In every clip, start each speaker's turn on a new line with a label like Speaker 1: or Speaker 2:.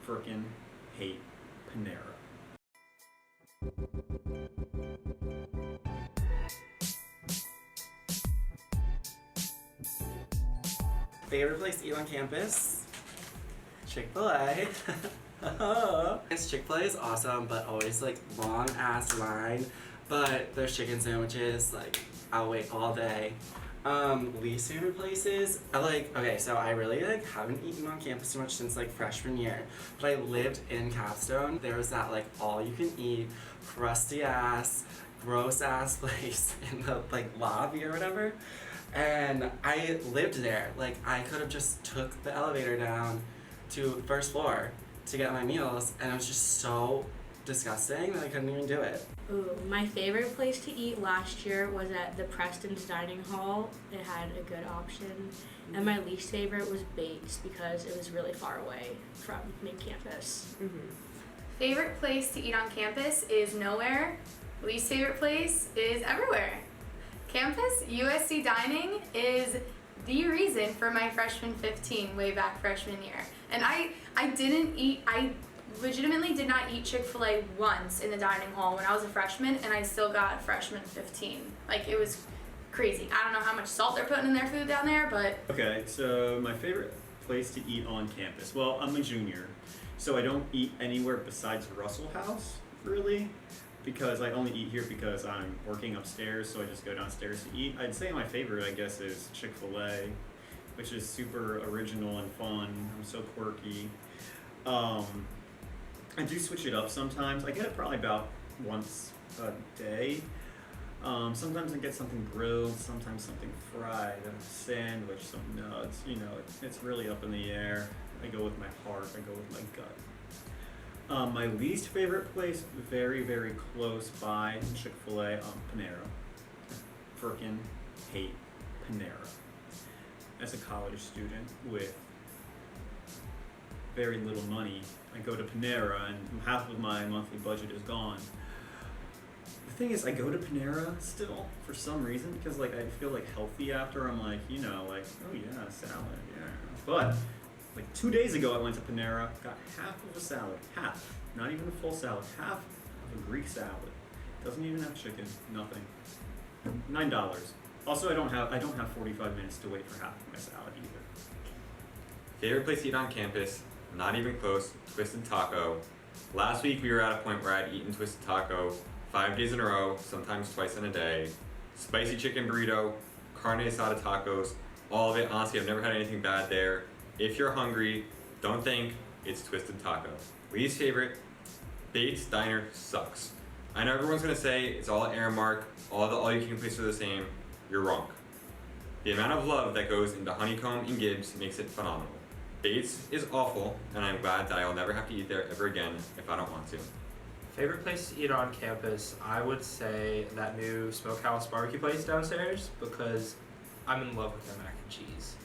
Speaker 1: Frickin' hate Panera.
Speaker 2: Favorite place to eat on campus? Chick-fil-A. Chick-fil-A is awesome, but always like long ass line. But those chicken sandwiches, like I'll wait all day. Least favorite places, so I really like haven't eaten on campus too much since like freshman year. But I lived in Capstone. There was that like all you can eat, crusty ass, gross ass place in the like lobby or whatever. And I lived there. Like I could have just took the elevator down to the first floor to get my meals, and it was just so disgusting that I couldn't even do it.
Speaker 3: Ooh, my favorite place to eat last year was at the Preston's Dining Hall. It had a good option. And my least favorite was Bates because it was really far away from main campus.
Speaker 4: Favorite place to eat on campus is nowhere. Least favorite place is everywhere. Campus USC dining is the reason for my freshman 15 way back freshman year. And I legitimately did not eat Chick-fil-A once in the dining hall when I was a freshman, and I still got freshman 15. Like, it was crazy. I don't know how much salt they're putting in their food down there, but...
Speaker 1: Okay, so my favorite place to eat on campus. Well, I'm a junior, so I don't eat anywhere besides Russell House, really, because I only eat here because I'm working upstairs, so I just go downstairs to eat. I'd say my favorite, I guess, is Chick-fil-A, which is super original and fun. I'm so quirky. I do switch it up sometimes. I get it probably about once a day. Sometimes I get something grilled, sometimes something fried, a sandwich, some nuts. You know, it's really up in the air. I go with my heart, I go with my gut. My least favorite place, very, very close by Chick-fil-A, Panera. Frickin' hate Panera. As a college student with very little money, I go to Panera and half of my monthly budget is gone. The thing is, I go to Panera still for some reason because like I feel like healthy after. I'm like, you know, like, oh yeah, salad, yeah. But like 2 days ago I went to Panera, got half of a salad, half, not even a full salad, half of a Greek salad. Doesn't even have chicken, nothing. $9. Also, I don't have 45 minutes to wait for half of my salad either.
Speaker 5: Favorite place to eat on campus, not even close, Twisted Taco. Last week we were at a point where I'd eaten Twisted Taco 5 days in a row, sometimes twice in a day. Spicy chicken burrito, carne asada tacos, all of it. Honestly, I've never had anything bad there. If you're hungry, don't think, it's Twisted Taco. Least favorite, Bates Diner sucks. I know everyone's gonna say it's all Aramark, all you can places are the same. You're wrong. The amount of love that goes into Honeycomb and Gibbs makes it phenomenal. Bates is awful, and I'm glad that I'll never have to eat there ever again if I don't want to.
Speaker 6: Favorite place to eat on campus, I would say that new Smokehouse barbecue place downstairs because I'm in love with their mac and cheese.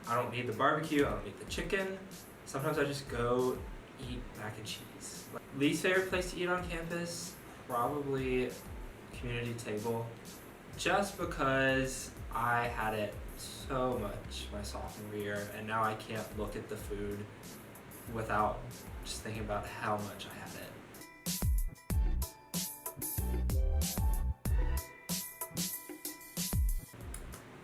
Speaker 6: I don't need the barbecue, I don't need the chicken. Sometimes I just go eat mac and cheese. Least favorite place to eat on campus, probably community table. Just because I had it so much my sophomore year, and now I can't look at the food without just thinking about how much I had it.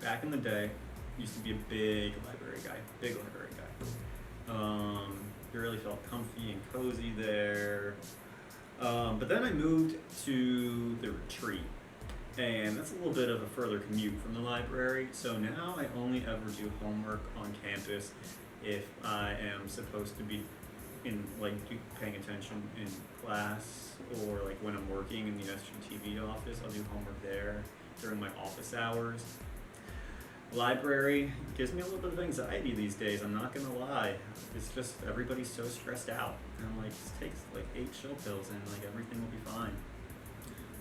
Speaker 1: Back in the day, used to be a big library guy. You really felt comfy and cozy there. But then I moved to the retreat, and that's a little bit of a further commute from the library. So now I only ever do homework on campus if I am supposed to be paying attention in class, or like when I'm working in the SGTV office, I'll do homework there during my office hours. Library gives me a little bit of anxiety these days, I'm not gonna lie. It's just everybody's so stressed out. And I'm like, just takes like 8 chill pills and like everything will be fine.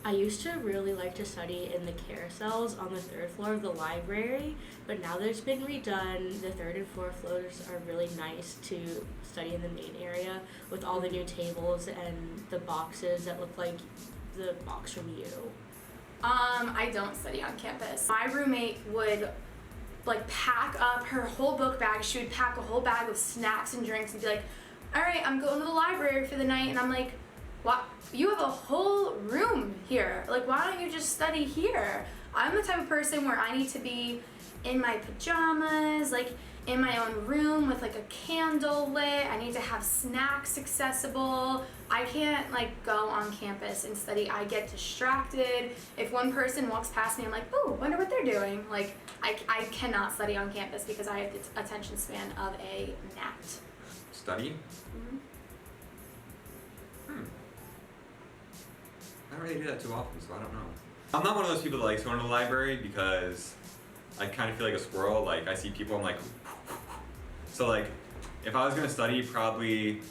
Speaker 3: I used to really like to study in the carousels on the 3rd floor of the library, but now that it's been redone, the 3rd and 4th floors are really nice to study in the main area with all the new tables and the boxes that look like the box from you.
Speaker 4: I don't study on campus. My roommate would pack up her whole book bag. She would pack a whole bag of snacks and drinks and be like, all right, I'm going to the library for the night, and I'm like, what? You have a whole room here. Like, why don't you just study here? I'm the type of person where I need to be in my pajamas, like in my own room with like a candle lit. I need to have snacks accessible. I can't like go on campus and study. I get distracted. If one person walks past me, I'm like, ooh, wonder what they're doing. Like, I cannot study on campus because I have the attention span of a gnat.
Speaker 5: Study? I don't really do that too often, so I don't know. I'm not one of those people that likes going to the library because I kind of feel like a squirrel. Like, I see people, I'm like, so like, if I was gonna study, probably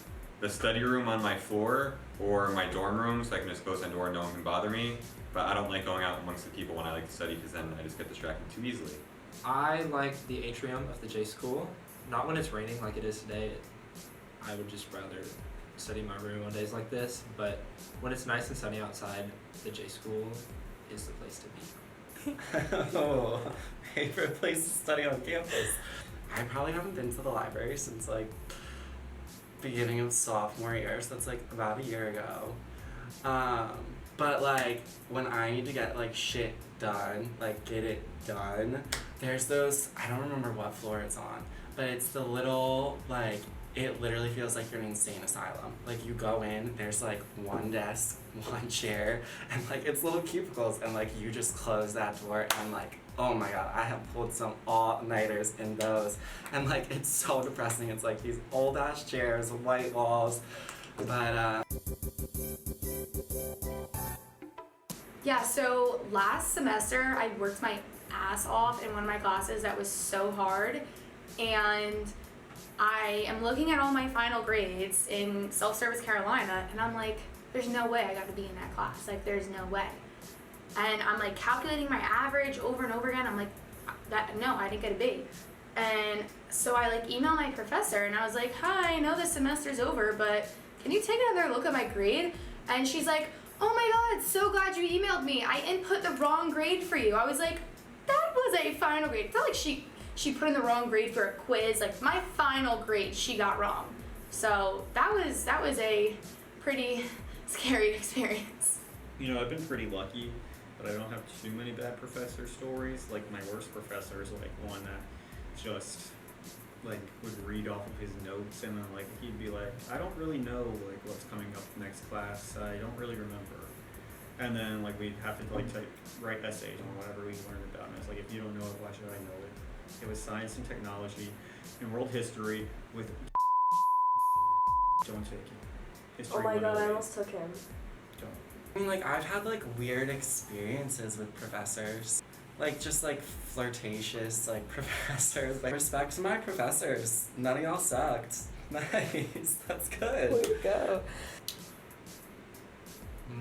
Speaker 5: the study room on my floor or my dorm room, so I can just close my door and no one can bother me. But I don't like going out amongst the people when I like to study because then I just get distracted too easily.
Speaker 6: I like the atrium of the J School. Not when it's raining like it is today. I would just rather study in my room on days like this. But when it's nice and sunny outside, the J School is the place to be.
Speaker 2: Oh, favorite place to study on campus. I probably haven't been to the library since like beginning of sophomore year, so that's like about a year ago. But like when I need to get like shit done, like get it done, there's those, I don't remember what floor it's on, but it's the little like, it literally feels like you're in an insane asylum. Like you go in, there's like one desk, one chair, and like it's little cubicles, and like you just close that door and like, oh my god, I have pulled some all-nighters in those. And like it's so depressing. It's like these old ass chairs, white walls. But
Speaker 4: Yeah, so last semester I worked my ass off in one of my classes that was so hard, and I am looking at all my final grades in Self-Service Carolina, and I'm like, there's no way I got to be in that class. Like, there's no way. And I'm like calculating my average over and over again. I'm like, no, I didn't get a B. And so I like emailed my professor, and I was like, hi, I know the semester's over, but can you take another look at my grade? And she's like, oh my god, so glad you emailed me. I input the wrong grade for you. I was like, that was a final grade. I felt like she put in the wrong grade for a quiz. Like my final grade she got wrong. So that was a pretty scary experience.
Speaker 1: You know, I've been pretty lucky, but I don't have too many bad professor stories. Like my worst professor is like one that just like would read off of his notes, and then like he'd be like, I don't really know like what's coming up next class. I don't really remember. And then like we'd have to like write essays on whatever we learned about. And it's like, if you don't know it, why should I know it? It was science and technology and world history with don't take it. History
Speaker 7: Oh my god, I
Speaker 1: 108.
Speaker 7: almost took him.
Speaker 1: Don't.
Speaker 2: I mean, like, I've had, like, weird experiences with professors. Like, just, like, flirtatious, like, professors. Like, respect to my professors. None of y'all sucked. Nice. That's good.
Speaker 7: Way to go.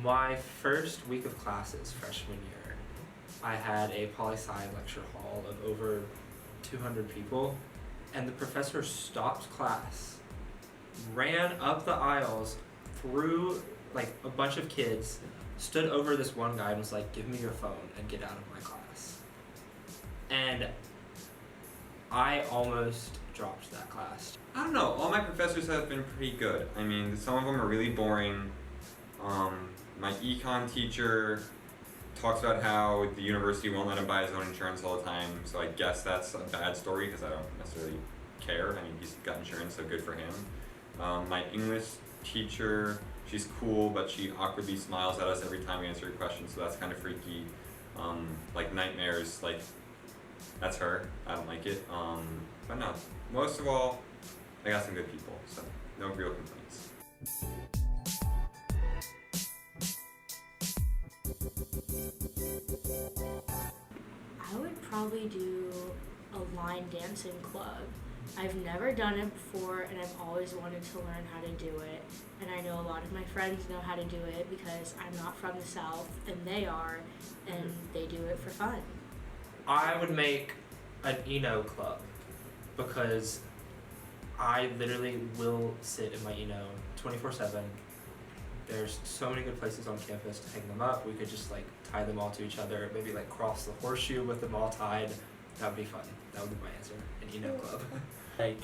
Speaker 6: My first week of classes freshman year, I had a poli-sci lecture hall of over 200 people, and the professor stopped class, ran up the aisles through like a bunch of kids, stood over this one guy and was like, give me your phone and get out of my class. And I almost dropped that class.
Speaker 5: I don't know, all my professors have been pretty good. I mean, some of them are really boring. My econ teacher talks about how the university won't let him buy his own insurance all the time, so I guess that's a bad story because I don't necessarily care. I mean, he's got insurance, so good for him. My English teacher, she's cool, but she awkwardly smiles at us every time we answer a question, so that's kind of freaky. Like nightmares, like that's her. I don't like it. But no, most of all, I got some good people, so no real complaints.
Speaker 3: I would probably do a line dancing club. I've never done it before, and I've always wanted to learn how to do it. And I know a lot of my friends know how to do it because I'm not from the South, and they are, and they do it for fun.
Speaker 6: I would make an Eno club because I literally will sit in my Eno 24/7. There's so many good places on campus to hang them up. We could just like tie them all to each other, maybe like cross the horseshoe with them all tied. That would be fun. That would be my answer. An Eno club.
Speaker 2: Like,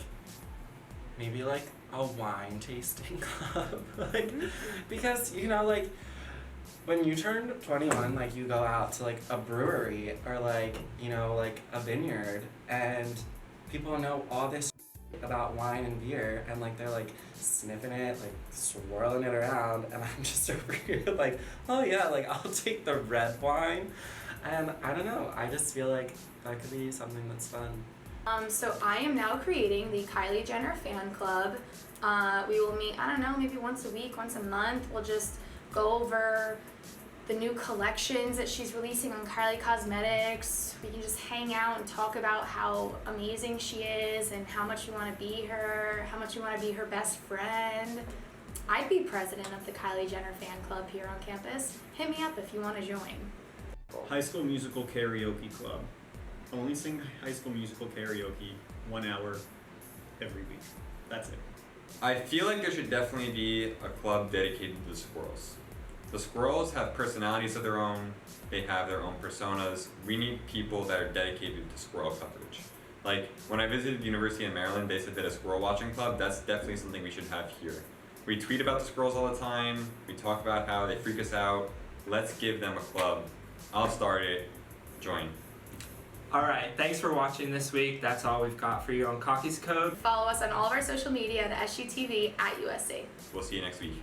Speaker 2: maybe, like, a wine tasting club. Like, because, you know, like, when you turn 21, like, you go out to, like, a brewery or, like, you know, like, a vineyard, and people know all this about wine and beer, and, like, they're, like, sniffing it, like, swirling it around, and I'm just over here, like, oh, yeah, like, I'll take the red wine, and I don't know, I just feel like that could be something that's fun.
Speaker 4: So I am now creating the Kylie Jenner fan club. We will meet, I don't know, maybe once a week, once a month. We'll just go over the new collections that she's releasing on Kylie Cosmetics. We can just hang out and talk about how amazing she is and how much you want to be her, how much you want to be her best friend. I'd be president of the Kylie Jenner fan club here on campus. Hit me up if you want to join.
Speaker 1: High School Musical Karaoke Club. Only sing High School Musical karaoke 1 hour every week. That's it.
Speaker 5: I feel like there should definitely be a club dedicated to the squirrels. The squirrels have personalities of their own, they have their own personas. We need people that are dedicated to squirrel coverage. Like, when I visited the University of Maryland, they said that a squirrel watching club, that's definitely something we should have here. We tweet about the squirrels all the time, we talk about how they freak us out. Let's give them a club. I'll start it. Join.
Speaker 6: Alright, thanks for watching this week. That's all we've got for you on Cocky's Code.
Speaker 4: Follow us on all of our social media at SGTV at USC.
Speaker 5: We'll see you next week.